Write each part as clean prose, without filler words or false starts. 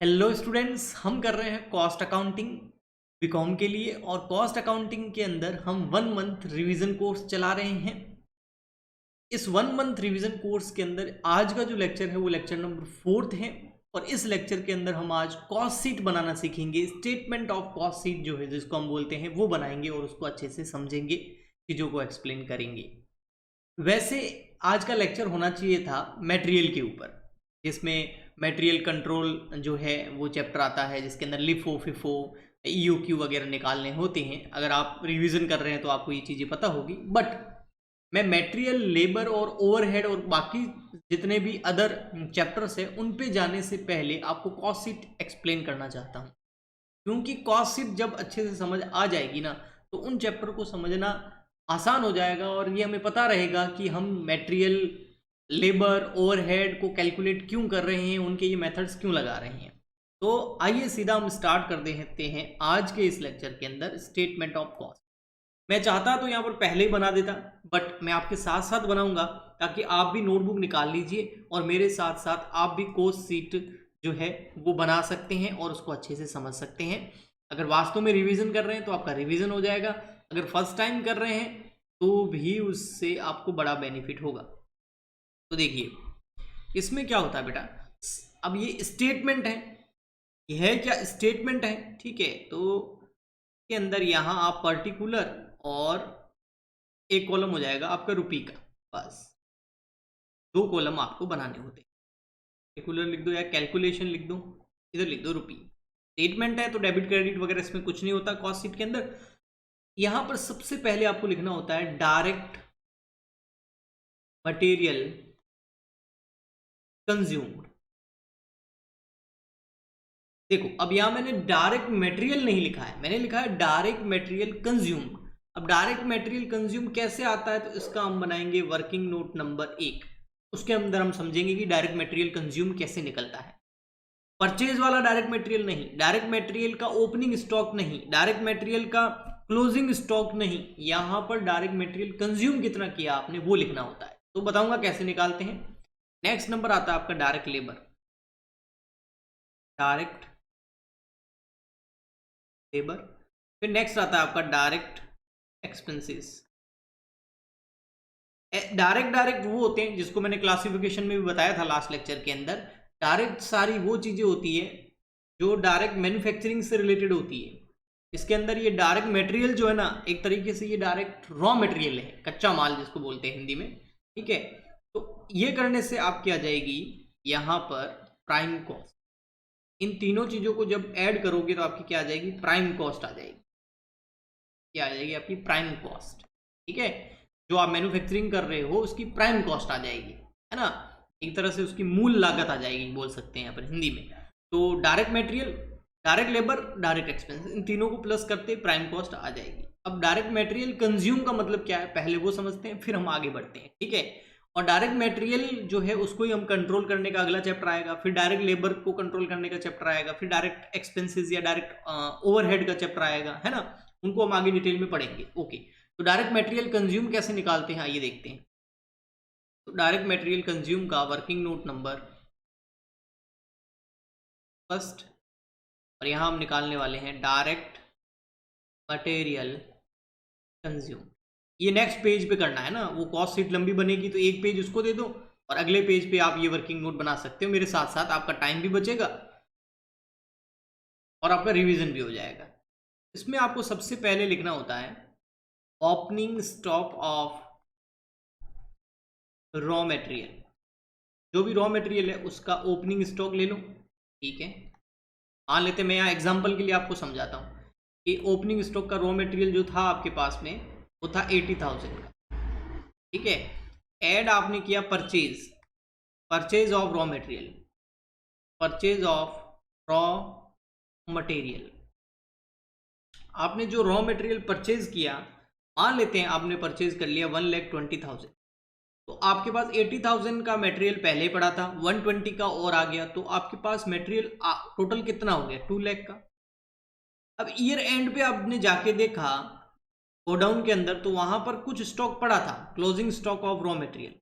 Hello students, हम कर रहे हैं कॉस्ट अकाउंटिंग बीकॉम के लिए। और कॉस्ट अकाउंटिंग के अंदर हम 1 मंथ रिवीजन कोर्स चला रहे हैं। इस 1 मंथ रिवीजन कोर्स के अंदर आज का जो लेक्चर है वो लेक्चर नंबर 4 है। और इस लेक्चर के अंदर हम आज कॉस्ट शीट बनाना सीखेंगे। स्टेटमेंट ऑफ कॉस्ट शीट जो है जिसको हम बोलते हैं वो बनाएंगे और उसको अच्छे से समझेंगे, चीज़ों को एक्सप्लेन करेंगे। वैसे आज का लेक्चर होना चाहिए था मटेरियल के ऊपर, जिसमें मटेरियल कंट्रोल जो है वो चैप्टर आता है, जिसके अंदर लिफो फिफो ईओक्यू वगैरह निकालने होते हैं। अगर आप रिवीजन कर रहे हैं तो आपको ये चीज़ें पता होगी। बट मैं मटेरियल, लेबर और ओवरहेड और बाकी जितने भी अदर चैप्टर्स हैं उन पे जाने से पहले आपको कॉस्ट शीट एक्सप्लेन करना चाहता हूँ, क्योंकि कॉस्ट शीट जब अच्छे से समझ आ जाएगी ना तो उन चैप्टर को समझना आसान हो जाएगा और ये हमें पता रहेगा कि हम मटेरियल, लेबर, ओवरहेड को कैलकुलेट क्यों कर रहे हैं, उनके ये मेथड्स क्यों लगा रहे हैं। तो आइए सीधा हम स्टार्ट कर देते हैं आज के इस लेक्चर के अंदर स्टेटमेंट ऑफ कॉस्ट। मैं चाहता तो यहाँ पर पहले ही बना देता, बट मैं आपके साथ साथ बनाऊंगा ताकि आप भी नोटबुक निकाल लीजिए और मेरे साथ साथ आप भी कॉस्ट शीट जो है वो बना सकते हैं और उसको अच्छे से समझ सकते हैं। अगर वास्तव में रिवीजन कर रहे हैं तो आपका रिवीजन हो जाएगा, अगर फर्स्ट टाइम कर रहे हैं तो भी उससे आपको बड़ा बेनिफिट होगा। तो देखिए इसमें क्या होता है बेटा, अब ये स्टेटमेंट है, यह क्या स्टेटमेंट है, ठीक है। तो के अंदर यहाँ आप पर्टिकुलर और एक कॉलम हो जाएगा आपका रुपी का, बस 2 कॉलम आपको बनाने होते हैं। पर्टिकुलर लिख दो या कैलकुलेशन लिख दो, इधर लिख दो रुपी। स्टेटमेंट है तो डेबिट क्रेडिट वगैरह इसमें कुछ नहीं होता कॉस्ट शीट के अंदर। यहां पर सबसे पहले आपको लिखना होता है डायरेक्ट मटेरियल कंज्यूम्ड। देखो अब यहां मैंने डायरेक्ट मटेरियल नहीं लिखा है, मैंने लिखा है डायरेक्ट मटेरियल कंज्यूम्ड। अब डायरेक्ट मटेरियल कंज्यूम कैसे आता है, तो इसका हम बनाएंगे वर्किंग नोट नंबर 1। उसके अंदर हम समझेंगे कि डायरेक्ट मटेरियल कंज्यूम कैसे निकलता है। परचेज वाला डायरेक्ट मटेरियल नहीं, डायरेक्ट मटेरियल का ओपनिंग स्टॉक नहीं, डायरेक्ट मटेरियल का क्लोजिंग स्टॉक नहीं, यहां पर डायरेक्ट मटेरियल कंज्यूम कितना किया आपने वो लिखना होता है। तो बताऊंगा कैसे निकालते हैं। नेक्स्ट नंबर आता है आपका डायरेक्ट लेबर, डायरेक्ट लेबर। फिर नेक्स्ट आता है आपका डायरेक्ट एक्सपेंसेस। डायरेक्ट वो होते हैं जिसको मैंने क्लासिफिकेशन में भी बताया था लास्ट लेक्चर के अंदर। डायरेक्ट सारी वो चीजें होती है जो डायरेक्ट मैन्युफैक्चरिंग से रिलेटेड होती है। इसके अंदर ये डायरेक्ट मटेरियल जो है ना, एक तरीके से ये डायरेक्ट रॉ मटेरियल है, कच्चा माल जिसको बोलते हैं हिंदी में, ठीक है। तो ये करने से आपकी आ जाएगी यहाँ पर प्राइम कॉस्ट। इन तीनों चीजों को जब ऐड करोगे तो आपकी क्या आ जाएगी, प्राइम कॉस्ट आ जाएगी। क्या आ जाएगी आपकी प्राइम कॉस्ट, ठीक है। जो आप मैन्युफैक्चरिंग कर रहे हो उसकी प्राइम कॉस्ट आ जाएगी, है ना। एक तरह से उसकी मूल लागत आ जाएगी, बोल सकते हैं यहाँ पर हिंदी में। तो direct material, direct labour, direct expenses, इन तीनों को प्लस करते प्राइम कॉस्ट आ जाएगी। अब डायरेक्ट मटेरियल कंज्यूम का मतलब क्या है, पहले वो समझते हैं फिर हम आगे बढ़ते हैं, ठीक है। और डायरेक्ट मटेरियल जो है उसको ही हम कंट्रोल करने का अगला चैप्टर आएगा, फिर डायरेक्ट लेबर को कंट्रोल करने का चैप्टर आएगा, फिर डायरेक्ट एक्सपेंसेस या डायरेक्ट ओवरहेड का चैप्टर आएगा, है ना। उनको हम आगे डिटेल में पढ़ेंगे, ओके। तो डायरेक्ट मटेरियल कंज्यूम कैसे निकालते हैं आइए देखते हैं। तो डायरेक्ट मटेरियल कंज्यूम का वर्किंग नोट नंबर फर्स्ट, और यहां हम निकालने वाले हैं डायरेक्ट मटेरियल कंज्यूम। ये नेक्स्ट पेज पे करना है ना, वो कॉस्ट शीट लंबी बनेगी तो एक पेज उसको दे दो और अगले पेज पे आप ये वर्किंग नोट बना सकते हो। मेरे साथ साथ आपका टाइम भी बचेगा और आपका रिवीजन भी हो जाएगा। इसमें आपको सबसे पहले लिखना होता है opening stock of raw material. जो भी रॉ मटेरियल है उसका ओपनिंग स्टॉक ले लो, ठीक है। मान लेते मैं यहाँ एग्जांपल के लिए आपको समझाता हूँ कि ओपनिंग स्टॉक का रॉ मटेरियल जो था आपके पास में वो था 80,000 का, ठीक है। ऐड आपने किया purchase, purchase of raw material, purchase of raw material. आपने जो रॉ मटेरियल परचेज किया, मान लेते हैं आपने परचेज कर लिया 1,20,000, तो आपके पास 80,000 का मटेरियल पहले पड़ा था, 120 का और आ गया, तो आपके पास मटेरियल टोटल कितना हो गया, 2 लाख का। अब ईयर एंड पे आपने जाके देखा गोडाउन के अंदर, तो वहां पर कुछ स्टॉक पड़ा था, closing stock of raw material.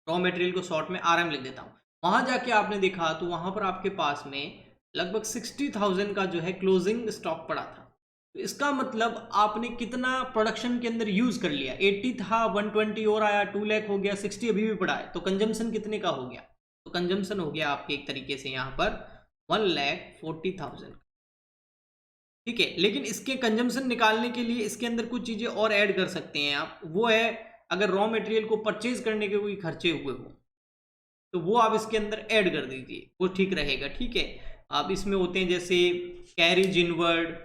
Raw material को शॉर्ट में आरएम लिख देता हूं। वहां जाके आपने देखा तो वहां पर आपके पास में लगभग 60,000 का जो है क्लोजिंग स्टॉक पड़ा था। तो इसका मतलब आपने कितना प्रोडक्शन के अंदर यूज कर लिया, 80 था, 120 और आया, 2 लाख हो गया, 60 अभी भी पड़ा है, तो कंजम्पशन कितने का हो गया? तो कंजम्पशन हो गया आपके एक तरीके से यहाँ पर 1,40,000। ठीक है, लेकिन इसके कंजम्पशन निकालने के लिए इसके अंदर कुछ चीजें और ऐड कर सकते हैं आप, वो है अगर रॉ मटेरियल को परचेज करने के कोई खर्चे हुए हो तो वो आप इसके अंदर ऐड कर दीजिए, वो ठीक रहेगा। ठीक है, आप इसमें होते हैं जैसे कैरिज इनवर्ड,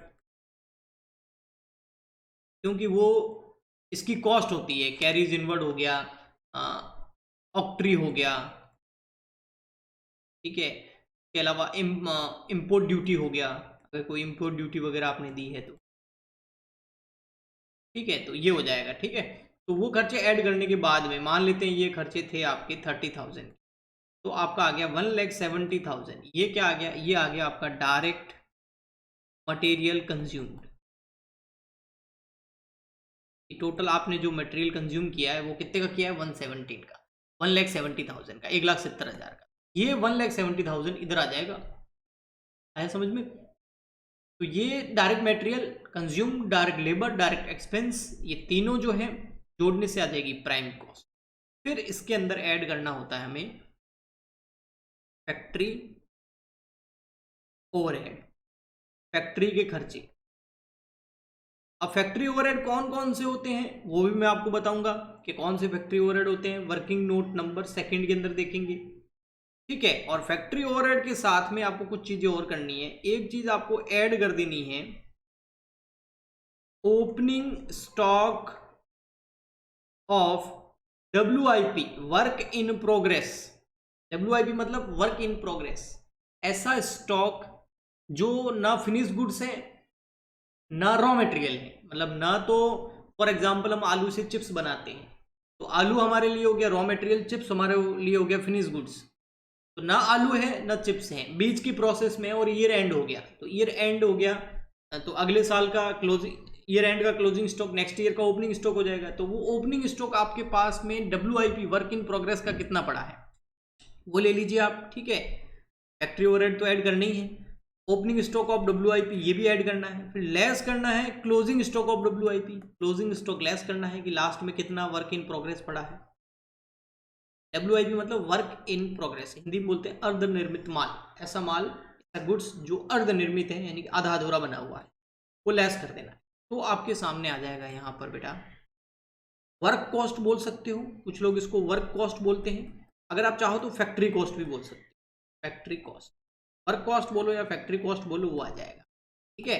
क्योंकि वो इसकी कॉस्ट होती है, कैरिज इनवर्ड हो गया, ऑक्ट्री हो गया, ठीक है, इसके अलावा इम्पोर्ट ड्यूटी हो गया, अगर कोई इम्पोर्ट ड्यूटी वगैरह आपने दी है तो ठीक है, तो ये हो जाएगा। ठीक है, तो वो खर्चे ऐड करने के बाद में मान लेते हैं ये खर्चे थे आपके 30,000, तो आपका आ गया 1,70,000। ये क्या आ गया? ये आ गया आपका डायरेक्ट मटेरियल कंज्यूम्ड। टोटल आपने जो मटेरियल कंज्यूम किया है वो कितने का किया है? 117 का, 1,70,000 का, 1,70,000 का। ये 1,70,000 इधर आ जाएगा, आया समझ में? तो ये direct material consume, direct labour, direct expense, ये तीनों जो है जोड़ने से आ जाएगी प्राइम कॉस्ट। फिर इसके अंदर ऐड करना होता है हमें फैक्ट्री ओवरहेड, फैक्ट्री के खर्चे। अब फैक्ट्री ओवरहेड कौन कौन से होते हैं वो भी मैं आपको बताऊंगा कि कौन से फैक्ट्री ओवरहेड होते हैं, वर्किंग नोट नंबर सेकंड के अंदर देखेंगे। ठीक है, और फैक्ट्री ओवरहेड के साथ में आपको कुछ चीजें और करनी है। एक चीज आपको ऐड कर देनी है, opening stock of WIP, work in progress. WIP मतलब वर्क इन प्रोग्रेस, ऐसा स्टॉक जो ना फिनिश गुड्स है ना रॉ मटेरियल है। मतलब ना तो फॉर एग्जांपल हम आलू से चिप्स बनाते हैं, तो आलू हमारे लिए हो गया रॉ मटेरियल, चिप्स हमारे लिए हो गया फिनिश गुड्स। तो ना आलू है ना चिप्स है, बीच की प्रोसेस में, और ईयर एंड हो गया, तो ईयर एंड हो गया तो अगले साल का क्लोजिंग, ईयर एंड का क्लोजिंग स्टॉक नेक्स्ट ईयर का ओपनिंग स्टॉक हो जाएगा। तो वो ओपनिंग स्टॉक आपके पास में WIP, वर्क इन प्रोग्रेस का कितना पड़ा है वो ले लीजिए आप। ठीक है, फैक्ट्री ओवरहेड तो ऐड करनी ही है, ओपनिंग स्टॉक ऑफ WIP ये भी ऐड करना है, फिर लेस करना है closing stock of WIP, closing stock less करना है कि लास्ट में कितना वर्क इन प्रोग्रेस पड़ा है। WIP मतलब वर्क इन प्रोग्रेस, हिंदी में बोलते हैं अर्धनिर्मित माल, ऐसा माल, ऐसा गुड्स जो अर्धनिर्मित है यानी कि आधा अधूरा बना हुआ है, वो लेस कर देना है। तो आपके सामने आ जाएगा यहाँ पर बेटा वर्क कॉस्ट बोल सकते हो, कुछ लोग इसको वर्क कॉस्ट बोलते हैं, अगर आप चाहो तो फैक्ट्री कॉस्ट भी बोल सकते हो, फैक्ट्री कॉस्ट, वर्क कॉस्ट बोलो या फैक्ट्री कॉस्ट बोलो वो आ जाएगा। ठीक है,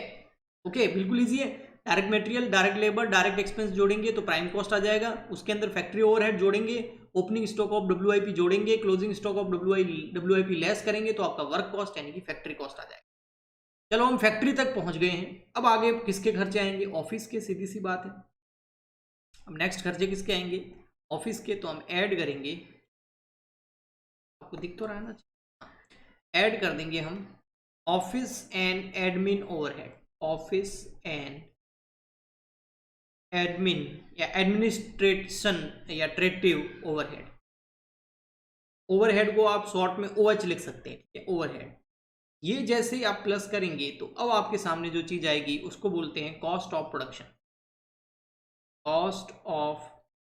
ओके, बिल्कुल इजी है। Direct material, direct labour, direct expense जोड़ेंगे तो प्राइम कॉस्ट आ जाएगा, उसके अंदर फैक्ट्री ओवरहेड जोड़ेंगे, ओपनिंग स्टॉक ऑफ WIP जोड़ेंगे, closing stock of WIP less करेंगे तो आपका वर्क कॉस्ट यानी कि फैक्ट्री कॉस्ट आ जाएगा। चलो हम फैक्ट्री तक पहुंच गए हैं, अब आगे किसके खर्चे आएंगे? ऑफिस के, सीधी सी बात है। अब नेक्स्ट खर्चे किसके आएंगे? ऑफिस के। तो हम ऐड करेंगे, आपको दिख तो रहा है ना, ऐड कर देंगे हम office and admin overhead, office and admin या एडमिनिस्ट्रेशन या ट्रेटिव ओवरहेड। ओवरहेड को आप शॉर्ट में OH लिख सकते हैं, ओवरहेड। ये जैसे ही आप प्लस करेंगे तो अब आपके सामने जो चीज आएगी उसको बोलते हैं cost of production, cost of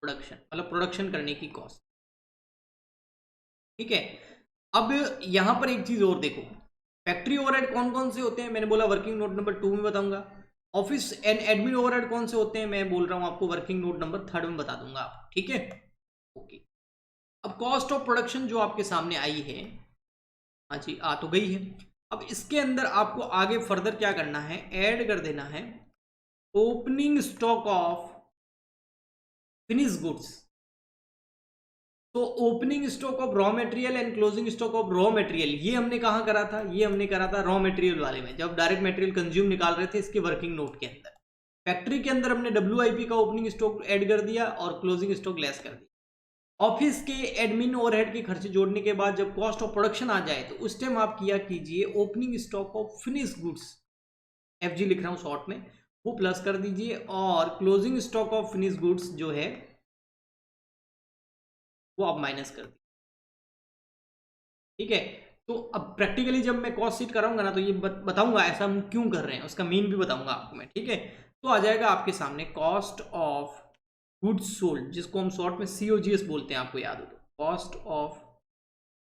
production मतलब प्रोडक्शन करने की कॉस्ट। ठीक है, अब यहां पर एक चीज और देखो, फैक्ट्री ओवरहेड कौन कौन से होते हैं मैंने बोला वर्किंग नोट नंबर 2 में बताऊंगा। ऑफिस एंड एडमिन ओवरहेड कौन से होते हैं मैं बोल रहा हूं आपको वर्किंग नोट नंबर 3 में बता दूंगा आप। ठीक है, ओके। अब कॉस्ट ऑफ प्रोडक्शन जो आपके सामने आई है, हाँ जी आ तो गई है। अब इसके अंदर आपको आगे फर्दर क्या करना है, ऐड कर देना है opening stock of finish goods. तो opening stock of raw material and closing stock of raw material, ये हमने कहाँ करा था? ये हमने करा था रॉ मटेरियल वाले में, जब डायरेक्ट मटेरियल कंज्यूम निकाल रहे थे इसके वर्किंग नोट के अंदर। फैक्ट्री के अंदर हमने WIP का ओपनिंग स्टॉक ऐड कर दिया और क्लोजिंग स्टॉक लेस कर दिया। ऑफिस के एडमिन ओवरहेड के खर्चे जोड़ने के बाद जब कॉस्ट ऑफ प्रोडक्शन आ जाए तो उस टाइम आप किया कीजिए opening stock of finish goods, FG लिख रहा हूँ शॉर्ट में, वो प्लस कर दीजिए, और closing stock of finish goods जो है वो आप माइनस कर दीजिए। ठीक है। तो अब प्रैक्टिकली जब मैं कॉस्ट शीट कराऊंगा ना, तो ये बताऊंगा ऐसा हम क्यों कर रहे हैं, उसका मीन भी बताऊंगा आपको मैं, ठीक है। तो आ जाएगा आपके सामने कॉस्ट ऑफ गुड्स सोल्ड, जिसको हम शॉर्ट में COGS बोलते हैं, आपको याद हो तो, कॉस्ट ऑफ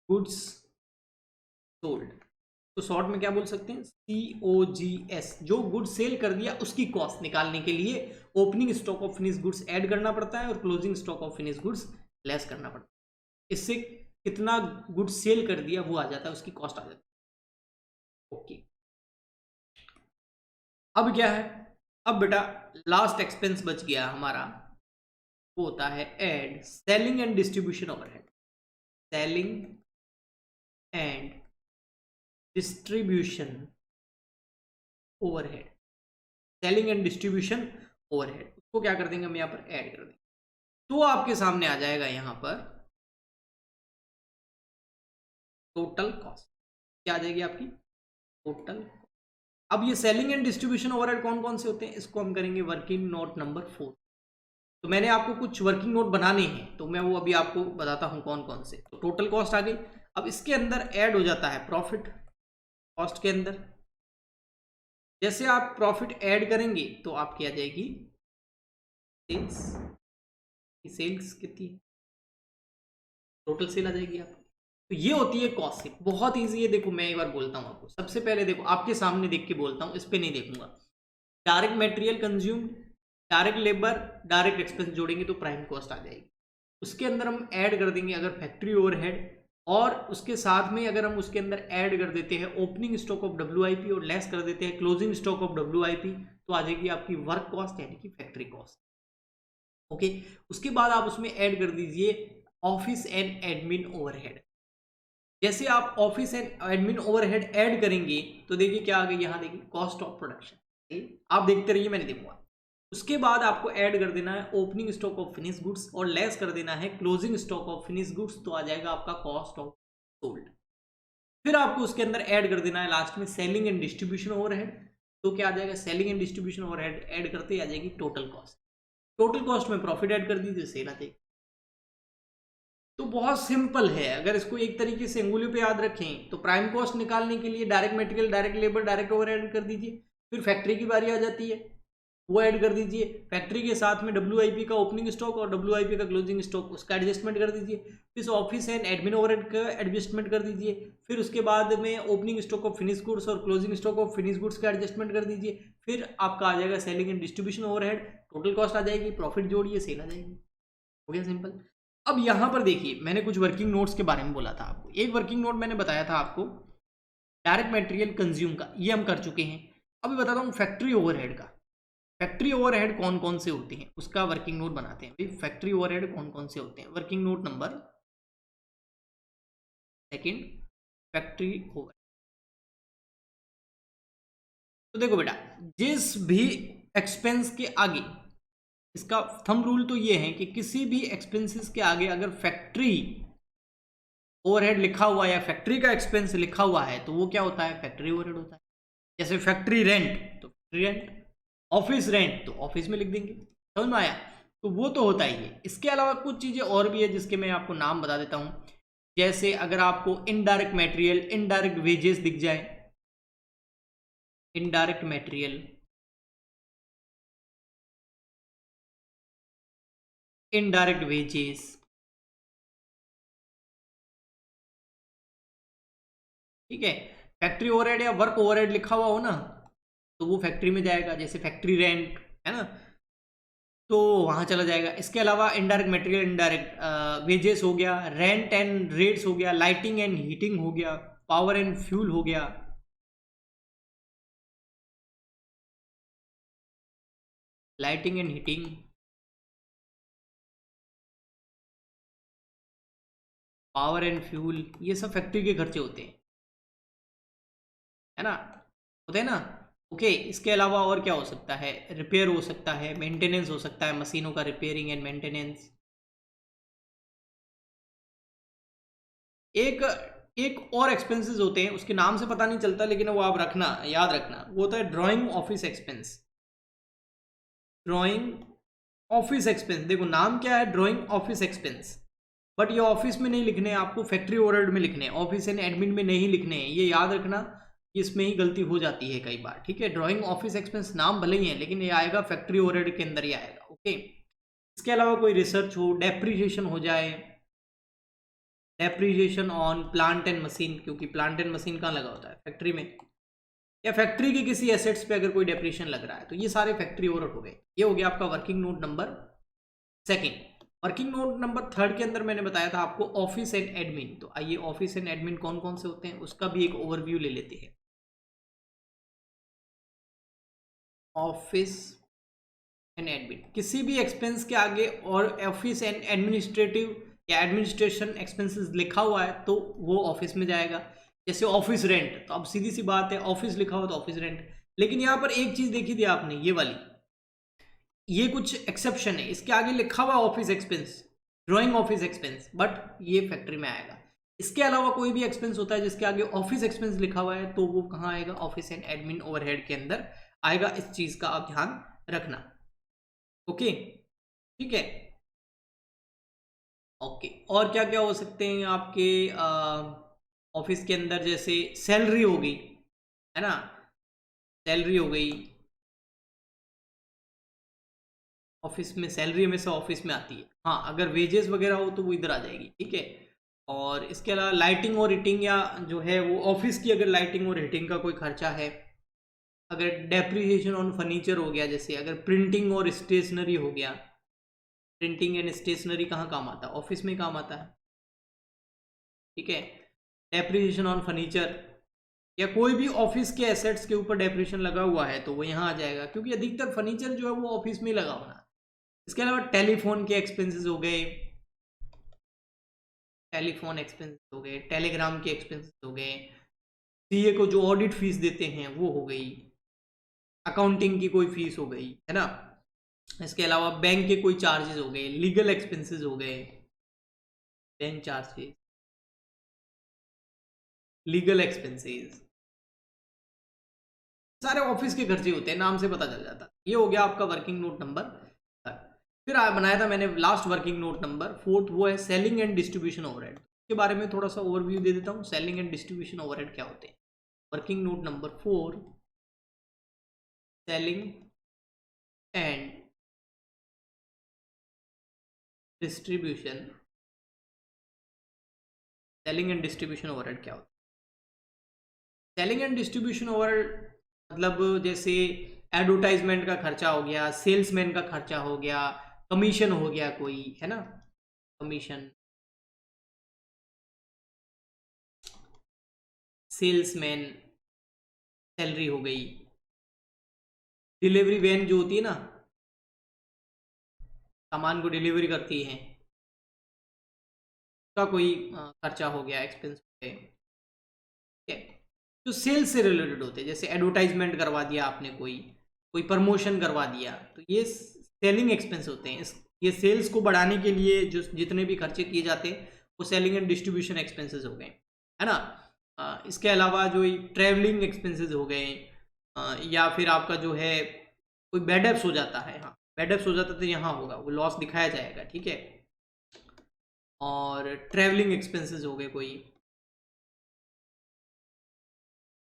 गुड्स सोल्ड। तो शॉर्ट में क्या बोल सकते हैं, COGS। जो गुड सेल कर दिया उसकी कॉस्ट निकालने के लिए opening stock of finish goods add करना पड़ता है और closing stock of finish goods less करना पड़ता है। इससे कितना गुड सेल कर दिया वो आ जाता है, उसकी कॉस्ट आ जाती है। ओके, अब क्या है, अब बेटा लास्ट एक्सपेंस बच गया हमारा, वो होता है add selling and distribution overhead. Selling and distribution overhead, selling and distribution overhead, उसको क्या कर देंगे हम यहाँ पर ऐड कर देंगे। तो आपके सामने आ जाएगा यहाँ पर टोटल कॉस्ट, क्या आ जाएगी आपकी टोटल। अब ये सेलिंग एंड डिस्ट्रीब्यूशन ओवरहेड कौन कौन से होते हैं, इसको हम करेंगे वर्किंग नोट नंबर 4। तो मैंने आपको कुछ वर्किंग नोट बनाने हैं, तो मैं वो अभी आपको बताता हूं कौन कौन से। तो टोटल कॉस्ट आ गई। अब इसके अंदर ऐड हो जाता है प्रॉफिट कॉस्ट के अंदर। जैसे आप प्रॉफिट ऐड करेंगे तो आपकी आ जाएगी सेल्स। सेल्स कितनी है, टोटल सेल आ जाएगी आपकी। तो ये होती है कॉस्ट शीट, बहुत ईजी है। देखो मैं एक बार बोलता हूँ आपको, सबसे पहले देखो आपके सामने देख के बोलता हूँ, इस पे नहीं देखूंगा। Direct material consume, direct labour, direct expense जोड़ेंगे तो प्राइम कॉस्ट आ जाएगी। उसके अंदर हम ऐड कर देंगे अगर फैक्ट्री ओवरहेड, और उसके साथ में अगर हम उसके अंदर ऐड कर देते हैं ओपनिंग स्टॉक ऑफ WIP और लेस कर देते हैं क्लोजिंग स्टॉक ऑफ WIP, तो आ जाएगी आपकी वर्क कॉस्ट यानी कि फैक्ट्री कॉस्ट। ओके, उसके बाद आप उसमें ऐड कर दीजिए ऑफिस एंड एडमिन ओवरहेड। जैसे आप office and admin overhead add करेंगे तो देखिए क्या आ गई, यहाँ देखिए कॉस्ट ऑफ प्रोडक्शन। आप देखते रहिए, मैंने देखूंगा। उसके बाद आपको ऐड कर देना है opening stock of finish goods और लेस कर देना है closing stock of finish goods, तो आ जाएगा आपका कॉस्ट ऑफ सोल्ड। फिर आपको उसके अंदर ऐड कर देना है लास्ट में सेलिंग एंड डिस्ट्रीब्यूशन ओवरहेड। तो क्या आ जाएगा, selling and distribution overhead add करते ही आ जाएगी टोटल कॉस्ट। टोटल कॉस्ट में प्रॉफिट ऐड कर दीजिए, सेल आ जाएगी। तो बहुत सिंपल है, अगर इसको एक तरीके से अंगुलियों पे याद रखें तो प्राइम कॉस्ट निकालने के लिए direct material, direct labour, direct overhead कर दीजिए। फिर फैक्ट्री की बारी आ जाती है, वो ऐड कर दीजिए। फैक्ट्री के साथ में WIP का ओपनिंग स्टॉक और WIP का क्लोजिंग स्टॉक, उसका एडजस्टमेंट कर दीजिए। फिर ऑफिस एंड एडमिन ओवरहेड का एडजस्टमेंट कर दीजिए। फिर उसके बाद में opening stock of finish goods और closing stock of finish goods का एडजस्टमेंट कर दीजिए। फिर आपका आ जाएगा selling and distribution overhead, total cost आ जाएगी, प्रॉफिट जोड़िए, सेल आ जाएगी। हो गया सिंपल। अब यहां पर देखिए, मैंने कुछ वर्किंग नोट्स के बारे में बोला था आपको। एक वर्किंग नोट मैंने बताया था आपको डायरेक्ट मटेरियल कंज्यूम का, ये हम कर चुके हैं। अभी बताता हूँ फैक्ट्री ओवरहेड का। फैक्ट्री ओवरहेड कौन कौन से होते हैं उसका वर्किंग नोट बनाते हैं। भाई फैक्ट्री ओवरहेड कौन कौन से होते हैं, working note number second, factory overhead. तो देखो बेटा, जिस भी एक्सपेंस के आगे, इसका थंब रूल तो ये है कि किसी भी एक्सपेंसेस के आगे अगर फैक्ट्री ओवरहेड लिखा हुआ है या फैक्ट्री का एक्सपेंस लिखा हुआ है तो वो क्या होता है, फैक्ट्री ओवरहेड होता है। जैसे फैक्ट्री रेंट तो फैक्ट्री रेंट, ऑफिस रेंट तो ऑफिस में लिख देंगे। समझ में आया, तो वो तो होता ही है। इसके अलावा कुछ चीजें और भी है जिसके मैं आपको नाम बता देता हूं। जैसे अगर आपको इनडायरेक्ट मटेरियल, इनडायरेक्ट वेजेस दिख जाए, इनडायरेक्ट मटेरियल, इनडायरेक्ट वेजेस, ठीक है। फैक्ट्री ओवरहेड या वर्क ओवरहेड लिखा हुआ हो ना, तो वो फैक्ट्री में जाएगा। जैसे फैक्ट्री रेंट है ना, तो वहां चला जाएगा। इसके अलावा इनडायरेक्ट मटेरियल, इनडायरेक्ट वेजेस हो गया, रेंट एंड रेट्स हो गया, लाइटिंग एंड हीटिंग हो गया, पावर एंड फ्यूल हो गया, lighting and heating, power and fuel, ये सब फैक्ट्री के खर्चे होते हैं, है ना, होते हैं ना। ओके, इसके अलावा और क्या हो सकता है, रिपेयर हो सकता है, मेंटेनेंस हो सकता है, मशीनों का रिपेयरिंग एंड मेंटेनेंस। एक एक और एक्सपेंसेस होते हैं, उसके नाम से पता नहीं चलता, लेकिन वो आप रखना, याद रखना, वो होता है drawing office expense. Drawing office expense, देखो नाम क्या है, ड्राइंग ऑफिस एक्सपेंस। बट ये ऑफिस में नहीं लिखने हैं, आपको फैक्ट्री ओवरहेड में लिखने हैं, ऑफिस एंड एडमिन में नहीं लिखने हैं, ये याद रखना। इसमें ही गलती हो जाती है कई बार, ठीक है। ड्राइंग ऑफिस एक्सपेंस नाम भले ही है, लेकिन ये आएगा फैक्ट्री ओवरहेड के अंदर ही आएगा, ओके। इसके अलावा कोई रिसर्च हो, डेप्रीशिएशन हो जाए, depreciation on plant and machine, क्योंकि प्लांट एंड मशीन कहाँ लगा होता है, फैक्ट्री में, या फैक्ट्री के किसी एसेट्स पे अगर कोई डेप्रीशिएशन लग रहा है, तो ये सारे फैक्ट्री ओवरहेड हो गए। ये हो गया आपका working note number second. Working note number third के अंदर मैंने बताया था आपको ऑफिस एंड एडमिन। तो आइए ऑफिस एंड एडमिन कौन कौन से होते हैं उसका भी एक ओवरव्यू ले लेते हैं। ऑफिस एंड एडमिन, किसी भी एक्सपेंस के आगे और ऑफिस एंड एडमिनिस्ट्रेटिव या एडमिनिस्ट्रेशन एक्सपेंसेस लिखा हुआ है तो वो ऑफिस में जाएगा। जैसे ऑफिस रेंट, तो अब सीधी सी बात है, ऑफिस लिखा हुआ तो ऑफिस रेंट। लेकिन यहाँ पर एक चीज देखी थी आपने, ये वाली, ये कुछ एक्सेप्शन है, इसके आगे लिखा हुआ office expense, drawing office expense, but ये फैक्ट्री में आएगा। इसके अलावा कोई भी एक्सपेंस होता है जिसके आगे ऑफिस एक्सपेंस लिखा हुआ है तो वो कहाँ आएगा, ऑफिस एंड एडमिन ओवरहेड के अंदर आएगा। इस चीज का आप ध्यान रखना, ओके, ठीक है। ओके, और क्या क्या हो सकते हैं आपके ऑफिस के अंदर, जैसे सैलरी हो गई, है ना, सैलरी हो गई, ऑफिस में सैलरी हमेशा ऑफिस में आती है। हाँ, अगर वेजेस वगैरह हो तो वो इधर आ जाएगी, ठीक है। और इसके अलावा लाइटिंग और हीटिंग, या जो है वो ऑफिस की अगर लाइटिंग और हीटिंग का कोई खर्चा है, अगर डेप्रिसिएशन ऑन फर्नीचर हो गया, जैसे अगर प्रिंटिंग और स्टेशनरी हो गया, प्रिंटिंग एंड स्टेशनरी कहाँ काम आता है, ऑफिस में काम आता है, ठीक है। डेप्रिसिएशन ऑन फर्नीचर या कोई भी ऑफिस के एसेट्स के ऊपर डेप्रिसिएशन लगा हुआ है तो वो यहाँ आ जाएगा, क्योंकि अधिकतर फर्नीचर जो है वो ऑफिस में ही लगा होना है। इसके अलावा टेलीफोन के एक्सपेंसेस हो गए, टेलीफोन एक्सपेंसेस हो गए, टेलीग्राम के एक्सपेंसेस हो गए, सीए को जो ऑडिट फीस देते हैं वो हो गई, अकाउंटिंग की कोई फीस हो गई, है ना। इसके अलावा बैंक के कोई चार्जेस हो गए, लीगल एक्सपेंसेस हो गए, बैंक चार्जेस, लीगल एक्सपेंसेस, सारे ऑफिस के खर्चे होते हैं, नाम से पता चल जाता। ये हो गया आपका वर्किंग नोट नंबर। फिर बनाया था मैंने last working note number fourth, वो है सेलिंग एंड डिस्ट्रीब्यूशन ओवरहेड। के बारे में थोड़ा सा ओवरव्यू दे देता हूँ, सेलिंग एंड डिस्ट्रीब्यूशन ओवरहेड क्या होते हैं। Working note number 4, selling and distribution, selling and distribution overhead क्या होता है। सेलिंग एंड डिस्ट्रीब्यूशन ओवरहेड मतलब जैसे एडवर्टाइजमेंट का खर्चा हो गया, सेल्समैन का खर्चा हो गया, कमीशन हो गया कोई, है ना, कमीशन, सेल्समैन, सैलरी हो गई, डिलीवरी वैन जो होती है ना, सामान को डिलीवरी करती है, का कोई खर्चा हो गया, एक्सपेंस हो गए, ठीक है। जो सेल्स से रिलेटेड होते हैं, जैसे एडवर्टाइजमेंट करवा दिया आपने, कोई कोई प्रमोशन करवा दिया, तो ये सेलिंग एक्सपेंस होते हैं। ये सेल्स को बढ़ाने के लिए जो जितने भी खर्चे किए जाते हैं वो सेलिंग एंड डिस्ट्रीब्यूशन एक्सपेंसेस हो गए, है ना। इसके अलावा जो ट्रैवलिंग एक्सपेंसेस हो गए, या फिर आपका जो है कोई बैड एप्स हो जाता है, हाँ बैड एप्स हो जाता तो यहाँ होगा, वो लॉस दिखाया जाएगा, ठीक है। और ट्रैवलिंग एक्सपेंसेस हो गए कोई,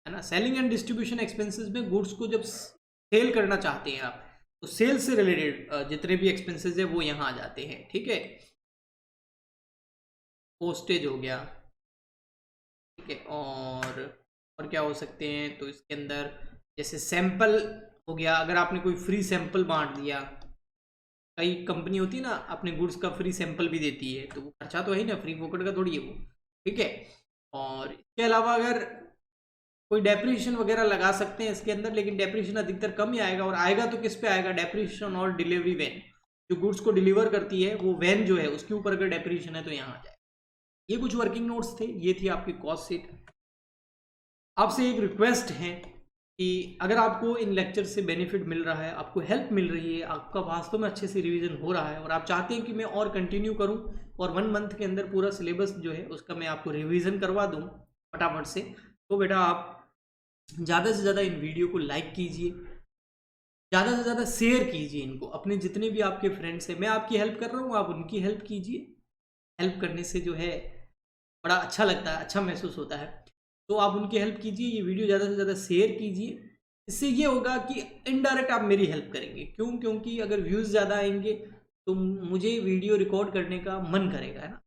है ना। सेलिंग एंड डिस्ट्रीब्यूशन एक्सपेंसेस में गुड्स को जब सेल करना चाहते हैं आप, तो सेल से रिलेटेड जितने भी एक्सपेंसेस है वो यहाँ आ जाते हैं, ठीक है। पोस्टेज हो गया, ठीक है। और क्या हो सकते हैं, तो इसके अंदर जैसे सैंपल हो गया, अगर आपने कोई फ्री सैंपल बांट दिया, कई कंपनी होती है ना अपने गुड्स का फ्री सैंपल भी देती है, तो वो खर्चा तो है ही ना, फ्री फोकट का थोड़ी है वो, ठीक है। और इसके अलावा अगर कोई डेप्रिसिएशन वगैरह लगा सकते हैं इसके अंदर, लेकिन डेप्रिसिएशन अधिकतर कम ही आएगा, और आएगा तो किस पे आएगा, डेप्रिसिएशन और डिलीवरी वैन, जो गुड्स को डिलीवर करती है वो वैन जो है उसके ऊपर अगर डेप्रिसिएशन है तो यहाँ आ जाए। ये कुछ वर्किंग नोट्स थे, ये थी आपकी कॉस्ट शीट। आपसे एक रिक्वेस्ट है कि अगर आपको इन लेक्चर से बेनिफिट मिल रहा है, आपको हेल्प मिल रही है, आपका वास्तव में अच्छे से रिवीजन हो रहा है और आप चाहते हैं कि मैं और कंटिन्यू करूं और 1 मंथ के अंदर पूरा सिलेबस जो है उसका मैं आपको रिवीजन करवा दूं फटाफट से, तो बेटा आप ज़्यादा से ज़्यादा इन वीडियो को लाइक कीजिए, ज़्यादा से ज़्यादा शेयर कीजिए इनको, अपने जितने भी आपके फ्रेंड्स हैं, मैं आपकी हेल्प कर रहा हूँ, आप उनकी हेल्प कीजिए, हेल्प करने से जो है बड़ा अच्छा लगता है, अच्छा महसूस होता है। तो आप उनकी हेल्प कीजिए, ये वीडियो ज़्यादा से ज़्यादा शेयर कीजिए। इससे ये होगा कि इनडायरेक्ट आप मेरी हेल्प करेंगे। क्यों? क्योंकि अगर व्यूज़ ज़्यादा आएंगे तो मुझे वीडियो रिकॉर्ड करने का मन करेगा, है ना।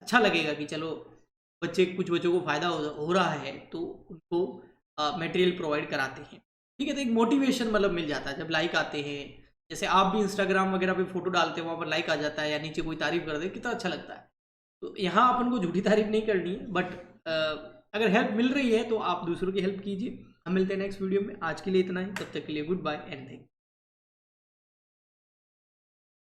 अच्छा लगेगा कि चलो कुछ बच्चों को फ़ायदा हो रहा है तो उनको मटेरियल प्रोवाइड कराते हैं। ठीक है, तो एक मोटिवेशन मतलब मिल जाता है जब लाइक आते हैं। जैसे आप भी इंस्टाग्राम वगैरह पे फोटो डालते हो, वहाँ पर लाइक आ जाता है या नीचे कोई तारीफ कर दे, कितना अच्छा लगता है। तो यहाँ अपन को झूठी तारीफ नहीं करनी है, बट अगर हेल्प मिल रही है तो आप दूसरों की हेल्प कीजिए। हम मिलते हैं नेक्स्ट वीडियो में। आज के लिए इतना ही, तब तक के लिए goodbye and thank you.